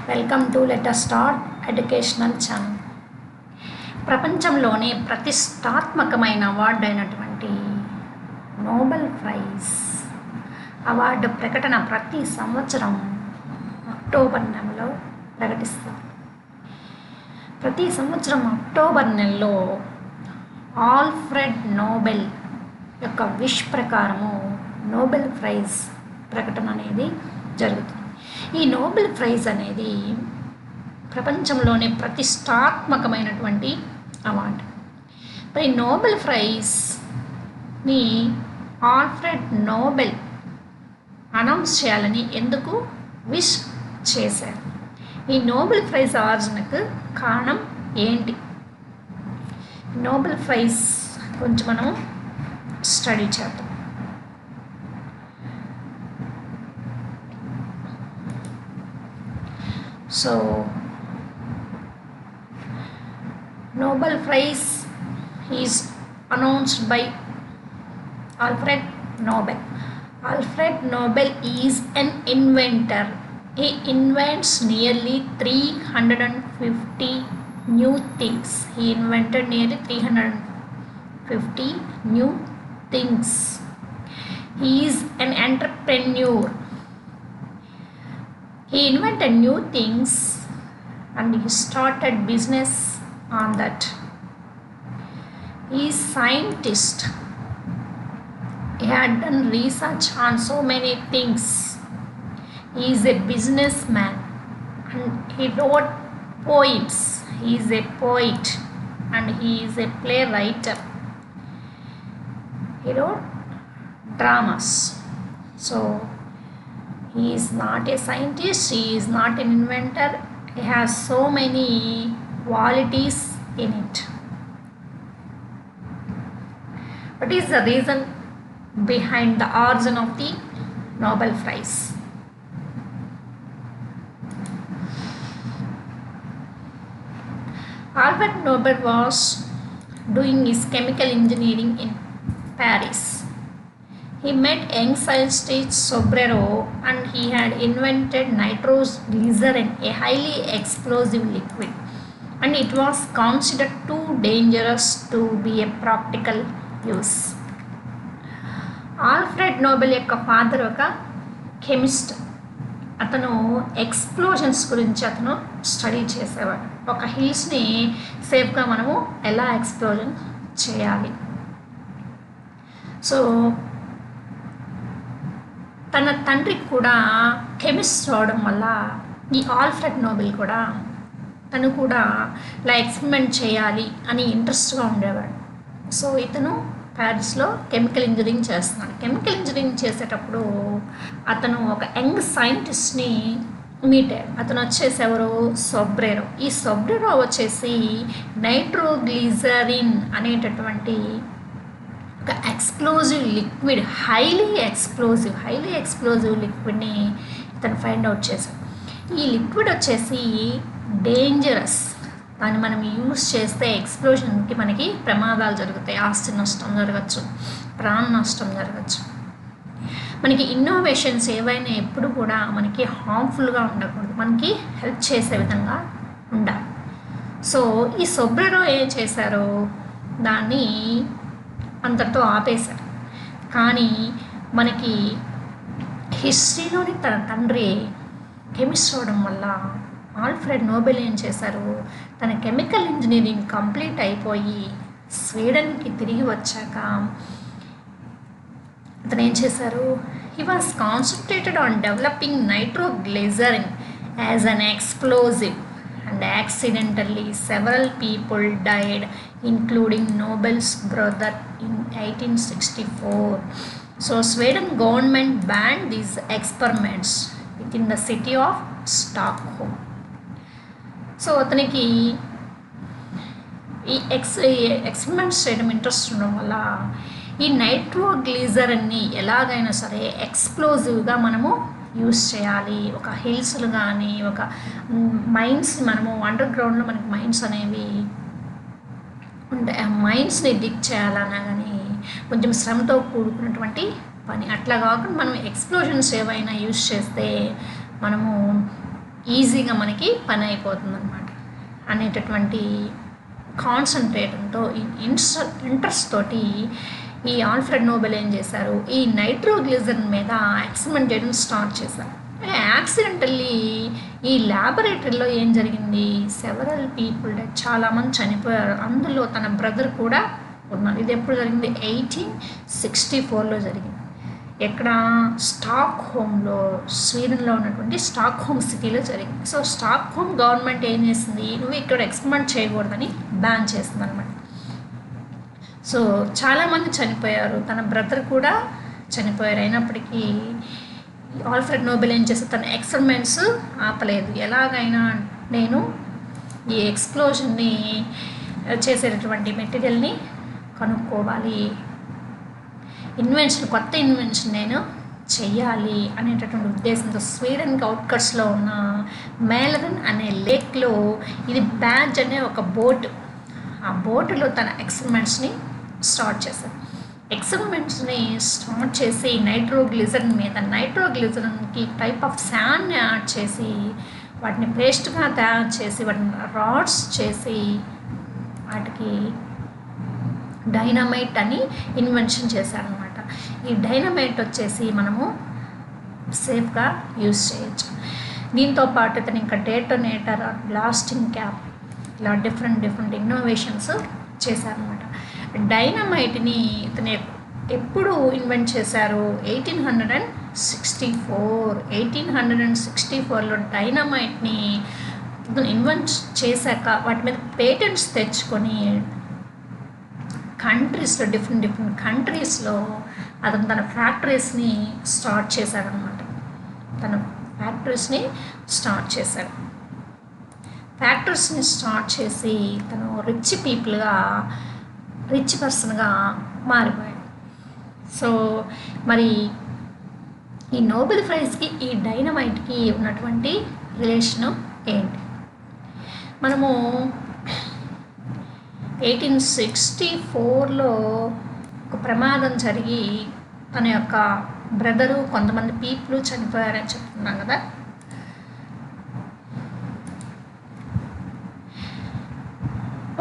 Welcome to let start educational channel. ప్రపంచంలోనే ప్రతిష్టాత్మకమైన award అయినటువంటి నోబెల్ ప్రైజ్ అవార్డు ప్రకటన ప్రతి సంవత్సరం అక్టోబర్ నెలలో ప్రకటిస్తారు. ప్రతి సంవత్సరం అక్టోబర్ నెలలో ఆల్ఫ్రెడ్ నోబెల్ యొక్క విష్ ప్రకారము నోబెల్ ప్రైజ్ ప్రకటన అనేది జరుగుతుంది. ఈ నోబెల్ ప్రైజ్ అనేది ప్రపంచంలోనే ప్రతిష్టాత్మకమైనటువంటి అవార్డు. మరి నోబెల్ ప్రైజ్ని ఆల్ఫ్రెడ్ నోబెల్ అనౌన్స్ చేయాలని ఎందుకు విష్ చేశారు? ఈ నోబెల్ ప్రైజ్ ఆర్జనకు కారణం ఏంటి? నోబెల్ ప్రైజ్ గురించి మనం స్టడీ చేద్దాం. So, Nobel Prize is announced by Alfred Nobel. Alfred Nobel is an inventor. He invents nearly 350 new things. He invented nearly 350 new things. He is an entrepreneur. He invented new things and he started business on that. He is scientist. He had done research on so many things. He is a businessman and he wrote poems. He is a poet and he is a playwright. He wrote dramas. So he is not a scientist, he is not an inventor, he has so many qualities in it. What is the reason behind the origin of the Nobel Prize? Alfred Nobel was doing his chemical engineering in Paris. He met young scientist Sobrero and he had invented nitroglycerin, a highly explosive liquid, and it was considered too dangerous to be a practical use. Alfred Nobel యొక్క father ఒక chemist. అతను explosions గురించి అతను study చేసేవాడు. ఒక హిల్స్ని సేఫ్గా మనము ఎలా ఎక్స్ప్లోజన్ చేయాలి. సో తన తండ్రికి కూడా కెమిస్ట్ అవడం వల్ల ఈ ఆల్ఫ్రెడ్ నోబెల్ కూడా తను కూడా ఇలా ఎక్స్పెరిమెంట్ చేయాలి అని ఇంట్రెస్ట్గా ఉండేవాడు. సో ఇతను ప్యారిస్లో కెమికల్ ఇంజనీరింగ్ చేస్తున్నాడు. కెమికల్ ఇంజనీరింగ్ చేసేటప్పుడు అతను ఒక యంగ్ సైంటిస్ట్ని మీట్ అయ్యాడు. అతను వచ్చేసి ఎవరు? సోబ్రెరో. ఈ సోబ్రెరో వచ్చేసి నైట్రోగ్లిజరిన్ అనేటటువంటి ఒక ఎక్స్ప్లోజివ్ లిక్విడ్, హైలీ ఎక్స్ప్లోజివ్ లిక్విడ్ని ఇతను ఫైండ్ అవుట్ చేశాడు. ఈ లిక్విడ్ వచ్చేసి డేంజరస్. దాన్ని మనం యూజ్ చేస్తే ఎక్స్ప్లోజన్కి మనకి ప్రమాదాలు జరుగుతాయి. ఆస్తి నష్టం జరగచ్చు, ప్రాణ నష్టం జరగచ్చు. మనకి ఇన్నోవేషన్స్ ఏవైనా ఎప్పుడు కూడా మనకి హార్మ్ఫుల్గా ఉండకూడదు, మనకి హెల్ప్ చేసే విధంగా ఉండాలి. సో ఈ సోబ్రెరో ఏం చేశారో దాన్ని అంతటితో ఆపేశారు. కానీ మనకి హిస్టరీలోని తన తండ్రి కెమిస్ట్ అవడం వల్ల ఆల్ఫ్రెడ్ నోబెల్ ఏం చేశారు? తన కెమికల్ ఇంజనీరింగ్ కంప్లీట్ అయిపోయి స్వీడన్కి తిరిగి వచ్చాక అతను ఏం చేశారు? He was concentrated on developing nitroglycerine as an explosive and accidentally several people died, including Nobel's brother in 1864. So Sweden government banned these experiments within the city of Stockholm. So అతనికి ఈ experiments చేయడం interest ఉండడం వల్ల ఈ నైట్రోగ్లిజరిన్ని ఎలాగైనా సరే ఎక్స్ప్లోజివ్గా మనము use చేయాలి. ఒక హిల్స్లు కానీ ఒక మైన్స్, మనము అండర్ గ్రౌండ్లో మనకి మైన్స్ అనేవి ఉంటాయి. ఆ మైన్స్ని డిగ్ చేయాలన్నా కానీ కొంచెం శ్రమతో కూడుకున్నటువంటి పని. అట్లా కాకుండా మనం ఎక్స్ప్లోజన్స్ ఏవైనా యూస్ చేస్తే మనము ఈజీగా మనకి పని అయిపోతుంది అనమాట అనేటటువంటి కాన్సన్ట్రేషన్తో ఇంట్రెస్ట్ తోటి ఈ ఆల్ఫ్రెడ్ నోబెల్ ఏం చేశారు, ఈ నైట్రోగ్లిజరిన్ మీద ఎక్స్పెరిమెంట్ చేయడం స్టార్ట్ చేశారు. యాక్సిడెంటల్లీ ఈ ల్యాబొరేటరీలో ఏం జరిగింది, సెవరల్ పీపుల్ చాలామంది చనిపోయారు. అందులో తన బ్రదర్ కూడా ఉన్నారు. ఇది ఎప్పుడు జరిగింది, 1864లో జరిగింది. ఎక్కడ, స్టాక్ హోమ్లో, స్వీడన్లో ఉన్నటువంటి స్టాక్ హోమ్ సిటీలో జరిగింది. సో స్టాక్ హోమ్ గవర్నమెంట్ ఏం చేసింది, నువ్వు ఇక్కడ ఎక్స్పెరిమెంట్ చేయకూడదని బ్యాన్ చేస్తుంది అనమాట. సో చాలామంది చనిపోయారు, తన బ్రదర్ కూడా చనిపోయారు. అయినప్పటికీ ఆల్ఫ్రెడ్ నోబెల్ ఏం చేస్తే తన ఎక్స్పెరిమెంట్స్ ఆపలేదు. ఎలాగైనా నేను ఈ ఎక్స్ప్లోజన్ని చేసేటటువంటి మెటీరియల్ని కనుక్కోవాలి, కొత్త ఇన్వెన్షన్ నేను చెయ్యాలి అనేటటువంటి ఉద్దేశంతో స్వీడన్కి అవుట్కట్స్లో ఉన్న మేలరన్ అనే లేక్లో ఇది బ్యాడ్జ్ అనే ఒక బోట్, ఆ బోటులో తన ఎక్స్పెరిమెంట్స్ని స్టార్ట్ చేశారు. ఎక్స్పెరిమెంట్స్ని స్టార్ట్ చేసి నైట్రోగ్లిజరిన్కి టైప్ ఆఫ్ శాండ్ని యాడ్ చేసి వాటిని పేస్ట్గా తయారు చేసి వాటిని రాడ్స్ చేసి వాటికి డైనమైట్ అని ఇన్వెన్షన్ చేశారనమాట. ఈ డైనమైట్ వచ్చేసి మనము సేఫ్గా యూజ్ చేయొచ్చు. దీంతో పాటు ఇతను ఇంకా డేటోనేటర్, బ్లాస్టింగ్ క్యాప్, ఇలా డిఫరెంట్ ఇన్నోవేషన్స్ చేశారనమాట. డైనమైట్ని ఇతను ఎప్పుడు ఇన్వెంట్ చేశారు, 1864లో డైనమైట్ని ఇతను ఇన్వెంట్ చేశాక వాటి మీద పేటెంట్స్ తెచ్చుకొని కంట్రీస్లో డిఫరెంట్ కంట్రీస్లో అతను తన ఫ్యాక్టరీస్ని స్టార్ట్ చేశాడనమాట. ఫ్యాక్టరీస్ని స్టార్ట్ చేసి తను రిచ్ పర్సన్గా మారిపోయాడు. సో మరి ఈ నోబెల్ ప్రైజ్కి ఈ డైనమైట్కి ఉన్నటువంటి రిలేషను ఏంటి, మనము 1864లో ఒక ప్రమాదం జరిగి తన యొక్క బ్రదరు కొంతమంది పీపుల్ చనిపోయారని చెప్తున్నాం కదా.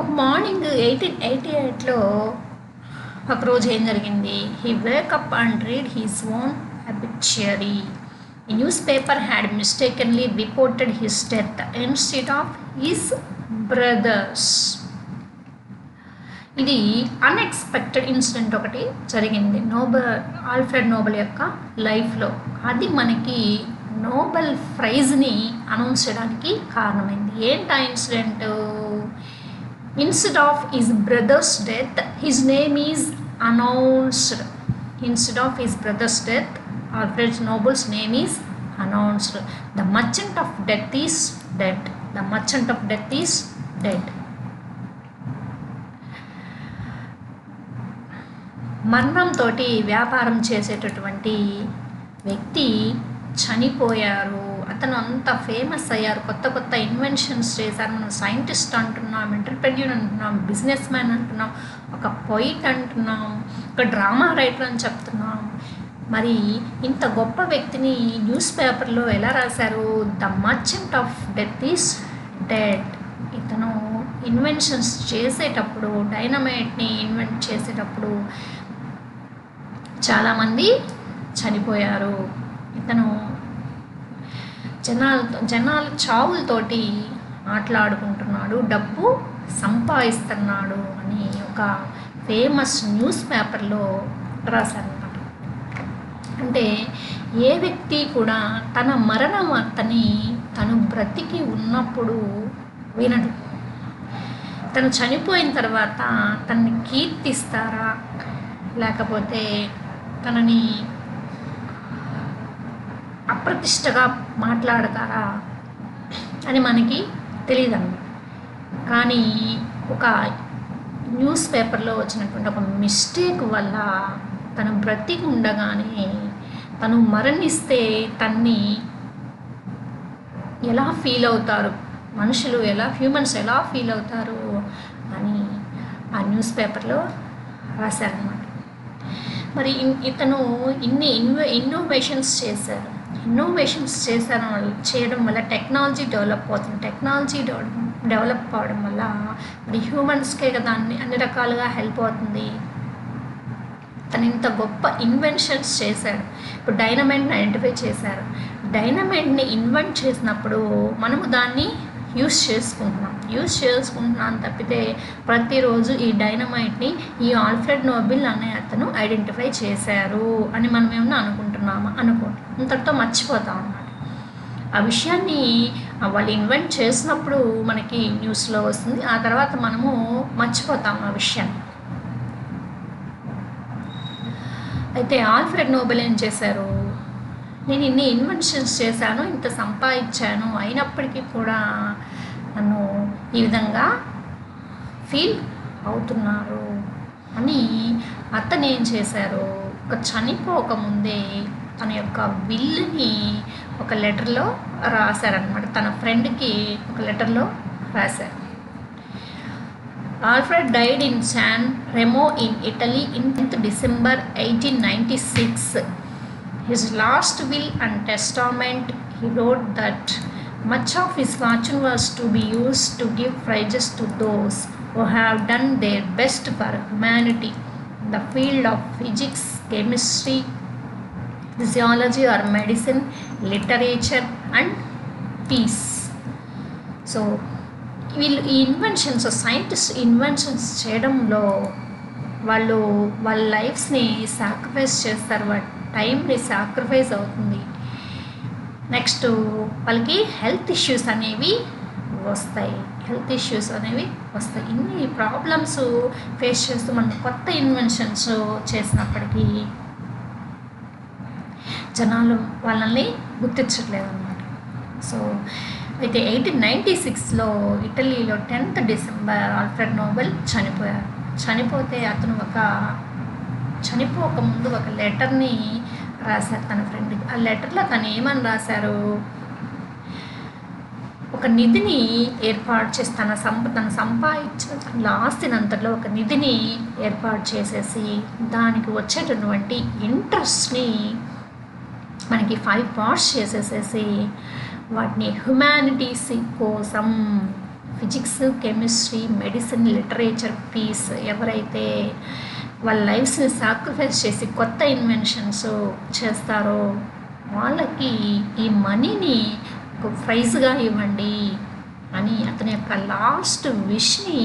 ఒక మార్నింగ్ 1888లో ఒకరోజు ఏం జరిగింది, he wake up and read he's own obituary. A newspaper had mistakenly reported his death instead of his brother's. ఇది అన్ఎక్స్పెక్టెడ్ ఇన్సిడెంట్ ఒకటి జరిగింది ఆల్ఫ్రెడ్ నోబెల్ యొక్క లైఫ్లో. అది మనకి నోబెల్ ప్రైజ్ని అనౌన్స్ చేయడానికి కారణమైంది. ఏంటి ఆ incident, instead of his brothers death his name is announced. Instead of his brothers death Alfred nobles name is announced. The merchant of death is dead. The merchant of death is dead. మరణంతో వ్యాపారం చేసేటటువంటి వ్యక్తి చనిపోయారు. అతను అంత famous అయ్యారు, కొత్త inventions చేశారు. మనం సైంటిస్ట్ అంటున్నాం, ఎంటర్ప్రెన్యూర్ అంటున్నాం, బిజినెస్ మ్యాన్ అంటున్నాం, ఒక పొయిట్ అంటున్నాం, ఒక డ్రామా రైటర్ అని చెప్తున్నాం. మరి ఇంత గొప్ప వ్యక్తిని న్యూస్ పేపర్లో ఎలా రాశారు, the merchant of death is dead. ఇతను ఇన్వెన్షన్స్ చేసేటప్పుడు, డైనమైట్ని ఇన్వెంట్ చేసేటప్పుడు చాలామంది చనిపోయారు. ఇతను జనాలు చావులతోటి మాట్లాడుకుంటున్నాడు, డబ్బు సంపాదిస్తున్నాడు అని ఒక ఫేమస్ న్యూస్ పేపర్లో రాశారన్నమాట. అంటే ఏ వ్యక్తి కూడా తన మరణ వార్తని తను బ్రతికి ఉన్నప్పుడు వినడు. తను చనిపోయిన తర్వాత తనని కీర్తిస్తారా, లేకపోతే తనని అప్రతిష్టగా మాట్లాడతారా అని మనకి తెలియదన్నమాట. కానీ ఒక న్యూస్ పేపర్లో వచ్చినటువంటి ఒక మిస్టేక్ వల్ల తను బ్రతికి ఉండగానే తను మరణిస్తే తన్ని ఎలా ఫీల్ అవుతారు, మనుషులు హ్యూమన్స్ ఎలా ఫీల్ అవుతారు అని ఆ న్యూస్ పేపర్లో రాశారన్నమాట. మరి ఇతను ఇన్ని ఇన్నోవేషన్స్ చేశారు. ఇన్నోవేషన్స్ చేయడం వల్ల టెక్నాలజీ డెవలప్ అవుతుంది. టెక్నాలజీ డెవలప్ అవడం వల్ల మరి హ్యూమన్స్కే కదా అన్ని రకాలుగా హెల్ప్ అవుతుంది. తను ఇంత గొప్ప ఇన్వెన్షన్స్ చేశాడు. ఇప్పుడు డైనమైట్ని ఐడెంటిఫై చేశారు. డైనమైట్ని ఇన్వెంట్ చేసినప్పుడు మనము దాన్ని యూస్ చేసుకుంటున్నాం తప్పితే ప్రతిరోజు ఈ డైనమైట్ని ఈ ఆల్ఫ్రెడ్ నోబెల్ అనే అతను ఐడెంటిఫై చేశారు అని మనం ఏమన్నా అనుకుంటున్నామా? అనుకోండి, ఇంతటితో మర్చిపోతాం అన్నమాట. ఆ విషయాన్ని వాళ్ళు ఇన్వెంట్ చేసినప్పుడు మనకి న్యూస్లో వస్తుంది, ఆ తర్వాత మనము మర్చిపోతాం ఆ విషయాన్ని. అయితే ఆల్ఫ్రెడ్ నోబెల్ ఏం చేశారు? నేను ఇన్ని ఇన్వెన్షన్స్ చేశాను, ఇంత సంపాదించాను, అయినప్పటికీ కూడా నన్ను ఈ విధంగా ఫీల్ అవుతున్నారు అని అతను ఏం చేశారు? చనిపోకముందే తన యొక్క విల్లుని ఒక లెటర్లో రాశారనమాట. తన ఫ్రెండ్కి ఒక లెటర్లో రాశారు. Alfred died in San Remo in Italy in December 1896. His last will and testament, he wrote that much of his fortune was to be used to give prizes to those who have done their best for humanity in the field of physics, chemistry, physiology or medicine, literature and peace. So వీళ్ళు ఈ inventions, scientist inventions చేయడంలో వాళ్ళ లైఫ్స్ని sacrifice చేస్తారు, వాళ్ళ టైంని sacrifice అవుతుంది. Next వాళ్ళకి health issues అనేవి వస్తాయి. ఇన్ని ప్రాబ్లమ్స్ ఫేస్ చేస్తూ మనం కొత్త ఇన్వెన్షన్స్ చేసినప్పటికీ జనాలు వాళ్ళని గుర్తించట్లేదు అన్నమాట. సో అయితే 1896లో ఇటలీలో 10th డిసెంబర్ ఆల్ఫ్రెడ్ నోబెల్ చనిపోయారు. చనిపోతే అతను చనిపోకముందు ఒక లెటర్ని రాశారు తన ఫ్రెండ్కి. ఆ లెటర్లో తను ఏమని రాశారు? ఒక నిధిని ఏర్పాటు చేసి తన సంపాదించిన తన ఆస్తినంతలో ఒక నిధిని ఏర్పాటు చేసేసి దానికి వచ్చేటటువంటి ఇంట్రెస్ట్ని మనకి 5 పార్ట్స్ చేసేసేసి వాటిని హ్యుమానిటీస్ కోసం physics, chemistry, medicine, literature, peace ఎవరైతే వాళ్ళ లైఫ్స్ని సాక్రిఫైస్ చేసి కొత్త ఇన్వెన్షన్స్ చేస్తారో వాళ్ళకి ఈ మనీని ఒక ప్రైజ్గా ఇవ్వండి అని అతని యొక్క లాస్ట్ విష్ని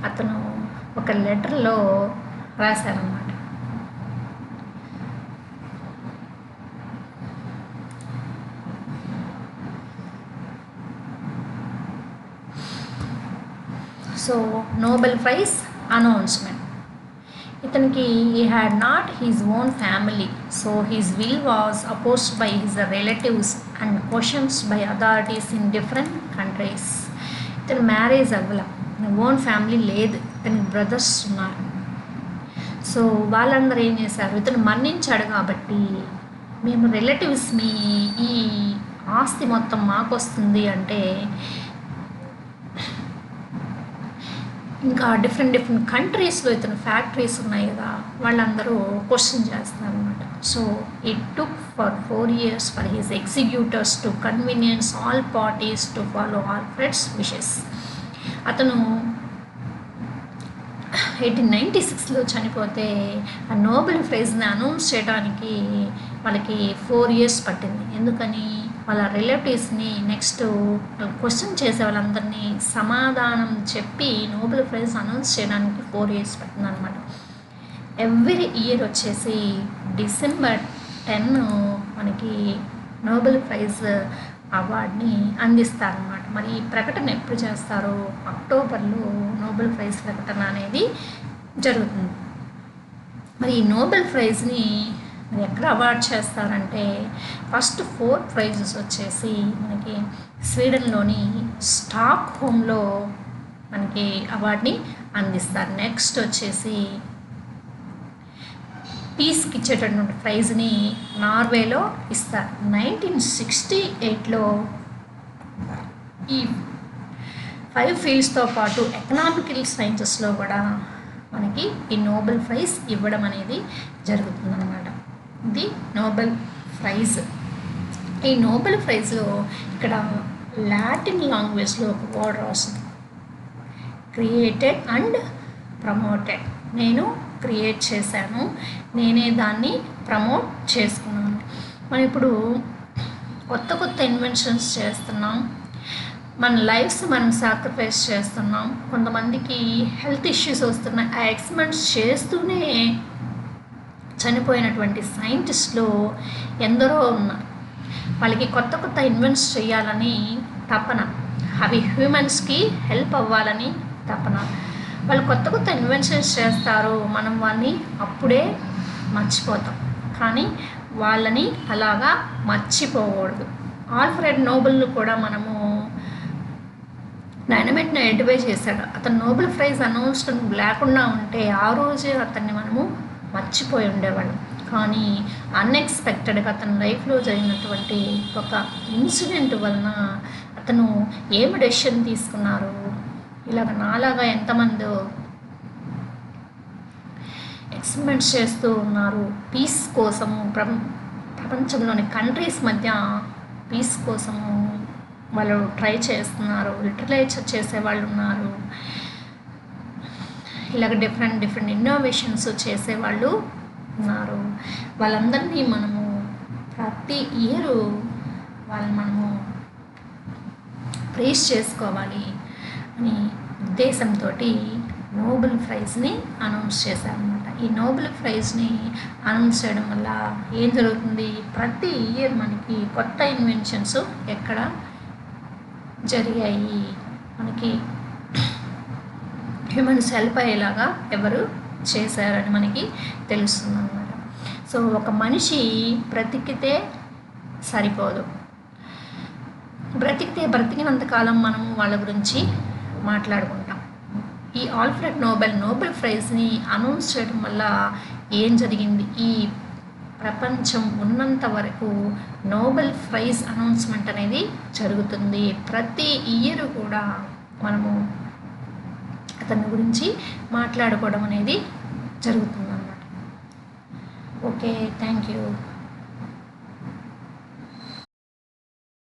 అతను ఒక లెటర్లో రాశారన్నమాట. So Nobel prize announcement. ఇతనికి he had not his own family, so his will was opposed by his relatives and questions by authorities in different countries. ఇతను మ్యారేజ్ అవ్వాల, ఓన్ ఫ్యామిలీ లేదు, ఇతనికి బ్రదర్స్ ఉన్నారు. సో వాళ్ళందరూ ఏం చేశారు? ఇతను మరణించాడు కాబట్టి మేము రిలేటివ్స్ని ఈ ఆస్తి మొత్తం మాకు వస్తుంది అంటే ఇంకా డిఫరెంట్ కంట్రీస్లో ఇతను ఫ్యాక్టరీస్ ఉన్నాయి కదా, వాళ్ళందరూ క్వశ్చన్ చేస్తున్నారు అనమాట. So it took for 4 years for his executors to convenience all parties to follow Alfred's wishes. అతను 1896లో చనిపోతే ఆ నోబెల్ ప్రైజ్ని అనౌన్స్ చేయడానికి వాళ్ళకి 4 years పట్టింది. ఎందుకని? వాళ్ళ రిలేటివ్స్ని నెక్స్ట్ క్వశ్చన్ చేసే వాళ్ళందరినీ సమాధానం చెప్పి నోబెల్ ప్రైజ్ అనౌన్స్ చేయడానికి 4 years పట్టింది అనమాట. ఎవ్రీ ఇయర్ వచ్చేసి December 10 మనకి నోబెల్ ప్రైజ్ అవార్డ్ని అందిస్తారన్నమాట. మరి ఈ ప్రకటన ఎప్పుడు చేస్తారో అక్టోబర్లో నోబెల్ ప్రైజ్ ప్రకటన అనేది జరుగుతుంది. మరి ఈ నోబెల్ ప్రైజ్ని మరి ఎక్కడ అవార్డ్ చేస్తారంటే ఫస్ట్ 4 prizes వచ్చేసి మనకి స్వీడన్లోని స్టాక్ హోమ్లో మనకి అవార్డ్ని అందిస్తారు. నెక్స్ట్ వచ్చేసి పీస్కి ఇచ్చేటటువంటి ప్రైజ్ని నార్వేలో ఇస్తారు. 1968లో ఈ 5 ఫీల్డ్స్తో పాటు ఎకనామికల్ సైన్సెస్లో కూడా మనకి ఈ నోబెల్ ప్రైజ్ ఇవ్వడం అనేది జరుగుతుందన్నమాట. ఇది నోబెల్ ప్రైజ్. ఈ నోబెల్ ప్రైజ్లో ఇక్కడ లాటిన్ లాంగ్వేజ్లో ఒక వర్డ్ రాస్తుంది, క్రియేటెడ్ అండ్ ప్రమోటెడ్. నేను క్రియేట్ చేశాను, నేనే దాన్ని ప్రమోట్ చేసుకున్నాను. మనం ఇప్పుడు కొత్త కొత్త ఇన్వెన్షన్స్ చేస్తున్నాం, మన లైఫ్స్ మనం సాక్రిఫైస్ చేస్తున్నాం. కొంతమందికి హెల్త్ ఇష్యూస్ వస్తున్నాయి, ఆ ఎక్స్పెరిమెంట్స్ చేస్తూనే చనిపోయినటువంటి సైంటిస్టులు ఎందరో ఉన్నారు. వాళ్ళకి కొత్త కొత్త ఇన్వెంట్స్ చేయాలని తపన, అవి హ్యూమన్స్కి హెల్ప్ అవ్వాలని తపన. వాళ్ళు కొత్త కొత్త ఇన్వెన్షన్స్ చేస్తారు, మనం వాళ్ళని అప్పుడే మర్చిపోతాం. కానీ వాళ్ళని అలాగా మర్చిపోకూడదు. ఆల్ఫ్రెడ్ నోబెల్ కూడా మనము డైనమైట్ని ఐడెంటిఫై చేశాడు. అతను నోబెల్ ప్రైజ్ అనౌన్స్మెంట్ లేకుండా ఉంటే ఆ రోజే అతన్ని మనము మర్చిపోయి ఉండేవాళ్ళం. కానీ అన్ఎక్స్పెక్టెడ్గా అతని లైఫ్లో జరిగినటువంటి ఒక ఇన్సిడెంట్ వలన అతను ఏమి డెసిషన్ తీసుకున్నారు, ఇలాగ నాలాగా ఎంతమంది ఎక్స్పెరిమెంట్స్ చేస్తూ ఉన్నారు పీస్ కోసము, ప్రపంచంలోని కంట్రీస్ మధ్య పీస్ కోసము వాళ్ళు ట్రై చేస్తున్నారు, లిటరేచర్ చేసేవాళ్ళు ఉన్నారు, ఇలాగ డిఫరెంట్ ఇన్నోవేషన్స్ చేసేవాళ్ళు ఉన్నారు. వాళ్ళందరినీ మనము ప్రతి ఇయర్ వాళ్ళని మనము ప్రైజ్ చేసుకోవాలి అని ఉద్దేశంతో నోబెల్ ప్రైజ్ని అనౌన్స్ చేశారనమాట. ఈ నోబెల్ ప్రైజ్ని అనౌన్స్ చేయడం వల్ల ఏం జరుగుతుంది, ప్రతి ఇయర్ మనకి కొత్త ఇన్వెన్షన్స్ ఎక్కడ జరిగాయి, మనకి హ్యూమన్స్ హెల్ప్ అయ్యేలాగా ఎవరు చేశారని మనకి తెలుస్తుంది అన్నమాట. సో ఒక మనిషి బ్రతికితే సరిపోదు, బ్రతికినంతకాలం మనం వాళ్ళ గురించి మాట్లాడుకుంటాం. ఈ ఆల్ఫ్రెడ్ నోబెల్ ప్రైజ్ని అనౌన్స్ చేయడం వల్ల ఏం జరిగింది, ఈ ప్రపంచం ఉన్నంత వరకు నోబెల్ ప్రైజ్ అనౌన్స్మెంట్ అనేది జరుగుతుంది. ప్రతి ఇయర్ కూడా మనము అతని గురించి మాట్లాడుకోవడం అనేది జరుగుతుంది అన్నమాట. Okay, thank you.